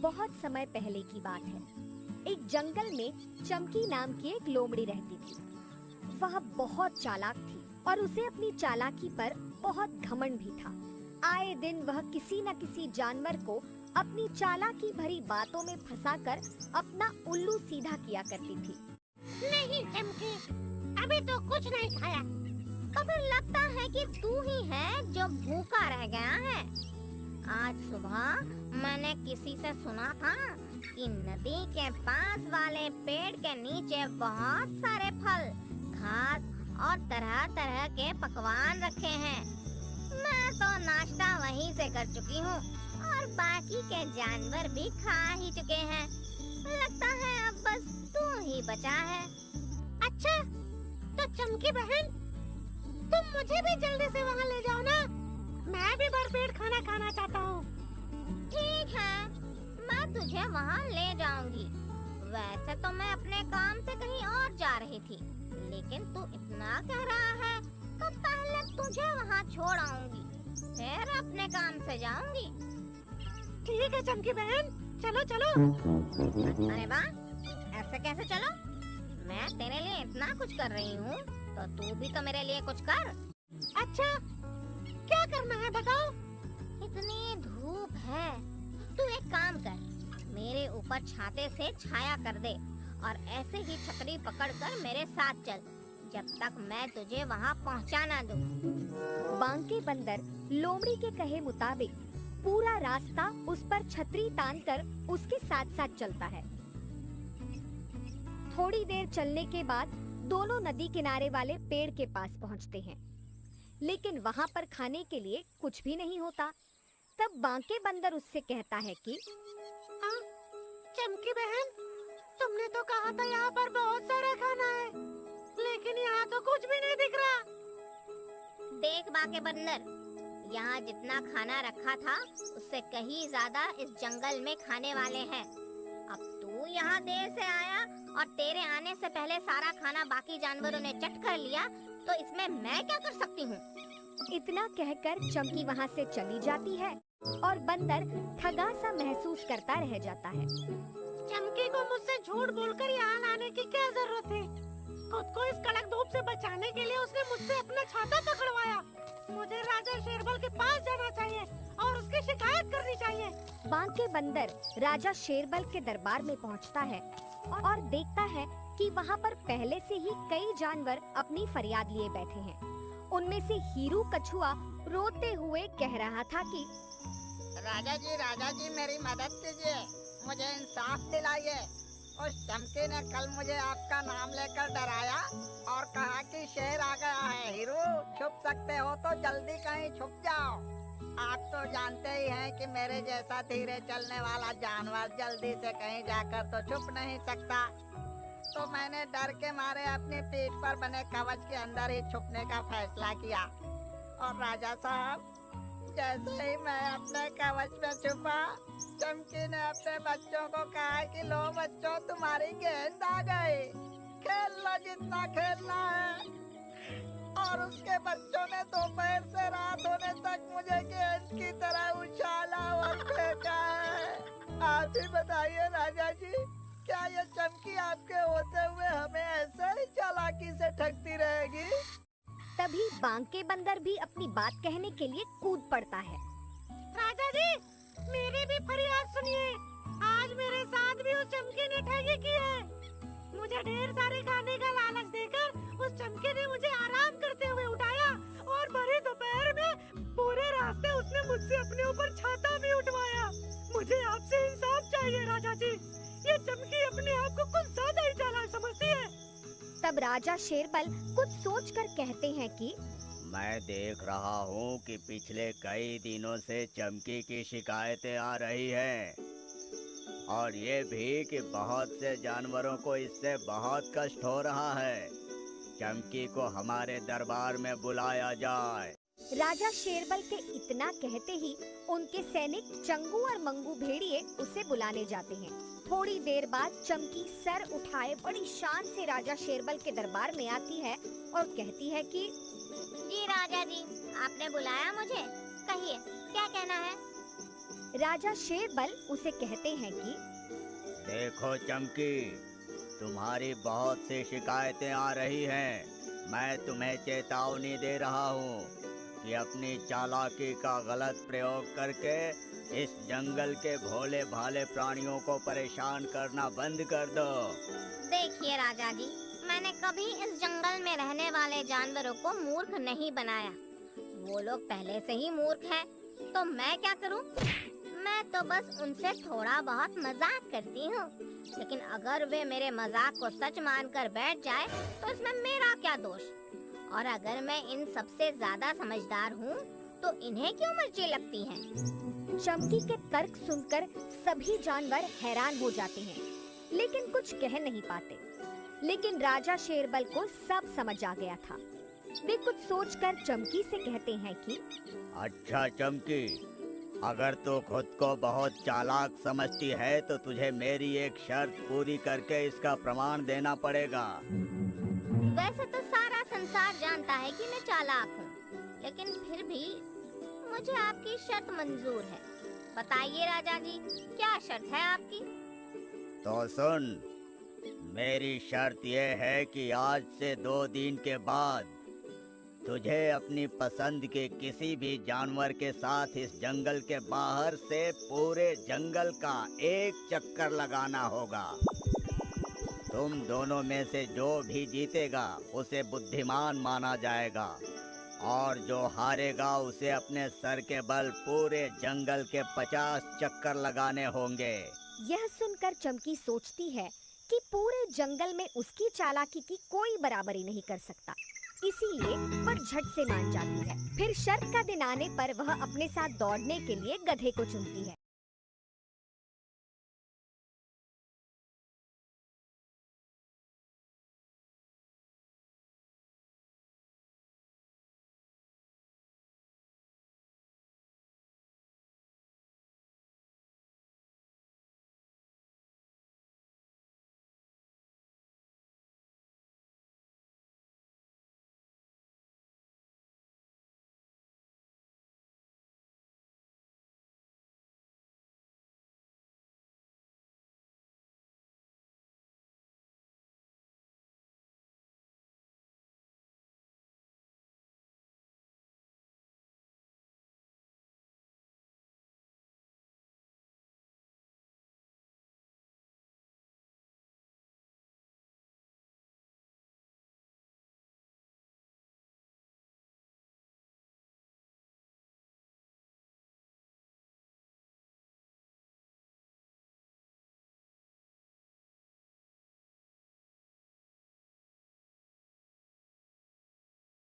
बहुत समय पहले की बात है। एक जंगल में चमकी नाम की एक लोमड़ी रहती थी। वह बहुत चालाक थी और उसे अपनी चालाकी पर बहुत घमंड भी था। आए दिन वह किसी न किसी जानवर को अपनी चालाकी भरी बातों में फंसाकर अपना उल्लू सीधा किया करती थी। नहीं चमकी, अभी तो कुछ नहीं खाया। कभी लगता है कि तू ही है जो भूखा रह गया है। आज सुबह मैंने किसी से सुना था कि नदी के पास वाले पेड़ के नीचे बहुत सारे फल, घास और तरह तरह के पकवान रखे हैं। मैं तो नाश्ता वहीं से कर चुकी हूँ और बाकी के जानवर भी खा ही चुके हैं। लगता है अब बस तू ही बचा है। अच्छा, तो चमकी बहन, तुम मुझे भी जल्दी से वहाँ ले जाओ ना। मैं भी भरपेट खाना खाना चाहता हूँ। ठीक है, मैं तुझे वहाँ ले जाऊंगी। वैसे तो मैं अपने काम से कहीं और जा रही थी, लेकिन तू इतना कह रहा है तो पहले तुझे वहाँ छोड़ आऊंगी, फिर अपने काम से जाऊंगी। ठीक है चमकी बहन, चलो चलो। अरे वाह, ऐसे कैसे चलो? मैं तेरे लिए इतना कुछ कर रही हूँ, तो तू भी तो मेरे लिए कुछ कर। अच्छा, क्या करना है बताओ? इतनी धूप है, तू एक काम कर, मेरे ऊपर छाते से छाया कर दे और ऐसे ही छतरी पकड़कर मेरे साथ चल, जब तक मैं तुझे वहाँ पहुँचा ना दूँ। बांके बंदर लोमड़ी के कहे मुताबिक पूरा रास्ता उस पर छतरी तानकर उसके साथ साथ चलता है। थोड़ी देर चलने के बाद दोनों नदी किनारे वाले पेड़ के पास पहुंचते हैं, लेकिन वहां पर खाने के लिए कुछ भी नहीं होता। तब बांके बंदर उससे कहता है कि चमकी बहन, तुमने तो कहा था यहाँ पर बहुत सारा खाना है, लेकिन यहाँ तो कुछ भी नहीं दिख रहा। देख बांके बंदर, यहाँ जितना खाना रखा था उससे कहीं ज्यादा इस जंगल में खाने वाले हैं। अब तू यहाँ देर से आया और तेरे आने से पहले सारा खाना बाकी जानवरों ने चट कर लिया, तो इसमें मैं क्या कर सकती हूँ? इतना कहकर चमकी वहाँ से चली जाती है और बंदर ठगा सा महसूस करता रह जाता है। चमकी को मुझसे झूठ बोलकर यहाँ लाने की क्या जरूरत है? खुद को इस कड़क धूप से बचाने के लिए उसने मुझसे अपना छाता पकड़वाया। मुझे राजा शेरबल के पास जाना चाहिए और उसकी शिकायत करनी चाहिए। बांके बंदर राजा शेरबल के दरबार में पहुंचता है और देखता है कि वहां पर पहले से ही कई जानवर अपनी फरियाद लिए बैठे हैं। उनमें से हीरू कछुआ रोते हुए कह रहा था कि राजा जी मेरी मदद कीजिए, मुझे इंसाफ दिलाइए। उस चमकी ने कल मुझे आपका नाम लेकर डराया और कहा कि शेर आ गया है। हीरू, छुप सकते हो तो जल्दी कहीं छुप जाओ। आप तो जानते ही हैं कि मेरे जैसा धीरे चलने वाला जानवर जल्दी से कहीं जाकर तो छुप नहीं सकता। तो मैंने डर के मारे अपनी पीठ पर बने कवच के अंदर ही छुपने का फैसला किया। और राजा साहब, जैसे ही मैं अपने कवच में छुपा, चमकी ने अपने बच्चों को कहा कि लो बच्चों, तुम्हारी गेंद आ गई, खेल लो जितना खेलना है। और उसके बच्चों ने दोपहर से रात होने तक मुझे गेंद की तरह उछाला और फेंका है। आप ही बताइए राजा जी, क्या ये चमकी आपके होते हुए हमें ऐसे ही चालाकी से ठगती रहेगी? तभी बांके बंदर भी अपनी बात कहने के लिए कूद पड़ता है। राजा जी, मेरी भी फरियाद सुनिए। आज मेरे साथ भी उस चमकी ने ठगी की है। मुझे ढेर सारे खाने का लालच देकर उस चमकी ने मुझे आराम करते हुए उठाया और भरी दोपहर में पूरे रास्ते उसने मुझसे अपने ऊपर छाता भी उठवाया। मुझे आपसे इंसाफ चाहिए राजा जी। ये चमकी अपने आप को कुछ ज्यादा ही चालाक समझती है। तब राजा शेरबल कुछ सोचकर कहते हैं कि मैं देख रहा हूँ कि पिछले कई दिनों से चमकी की शिकायतें आ रही हैं और ये भी कि बहुत से जानवरों को इससे बहुत कष्ट हो रहा है। चमकी को हमारे दरबार में बुलाया जाए। राजा शेरबल के इतना कहते ही उनके सैनिक चंगू और मंगू भेड़िए उसे बुलाने जाते हैं। थोड़ी देर बाद चमकी सर उठाए बड़ी शान से राजा शेरबल के दरबार में आती है और कहती है कि जी राजा जी, आपने बुलाया मुझे, कहिए क्या कहना है? राजा शेरबल उसे कहते हैं कि देखो चमकी, तुम्हारी बहुत सी शिकायतें आ रही हैं। मैं तुम्हें चेतावनी दे रहा हूँ कि अपनी चालाकी का गलत प्रयोग करके इस जंगल के भोले भाले प्राणियों को परेशान करना बंद कर दो। देखिए राजा जी, मैंने कभी इस जंगल में रहने वाले जानवरों को मूर्ख नहीं बनाया। वो लोग पहले से ही मूर्ख हैं, तो मैं क्या करूं? मैं तो बस उनसे थोड़ा बहुत मजाक करती हूँ, लेकिन अगर वे मेरे मजाक को सच मानकर बैठ जाए तो इसमें मेरा क्या दोष? और अगर मैं इन सबसे ज्यादा समझदार हूँ तो इन्हें क्यों मिर्ची लगती हैं? चमकी के तर्क सुनकर सभी जानवर हैरान हो जाते हैं, लेकिन कुछ कह नहीं पाते। लेकिन राजा शेरबल को सब समझ आ गया था। वे कुछ सोचकर चमकी से कहते हैं कि अच्छा चमकी, अगर तू खुद को बहुत चालाक समझती है तो तुझे मेरी एक शर्त पूरी करके इसका प्रमाण देना पड़ेगा। वैसे तो सारा संसार जानता है कि मैं चालाक हूँ, लेकिन फिर भी मुझे आपकी शर्त मंजूर है। बताइए राजा जी, क्या शर्त है आपकी? तो सुन, मेरी शर्त यह है कि आज से 2 दिन के बाद तुझे अपनी पसंद के किसी भी जानवर के साथ इस जंगल के बाहर से पूरे जंगल का एक चक्कर लगाना होगा। तुम दोनों में से जो भी जीतेगा उसे बुद्धिमान माना जाएगा, और जो हारेगा उसे अपने सर के बल पूरे जंगल के 50 चक्कर लगाने होंगे। यह सुनकर चमकी सोचती है कि पूरे जंगल में उसकी चालाकी की कोई बराबरी नहीं कर सकता, इसीलिए वह झट से मान जाती है। फिर शर्त का दिन आने पर वह अपने साथ दौड़ने के लिए गधे को चुनती है।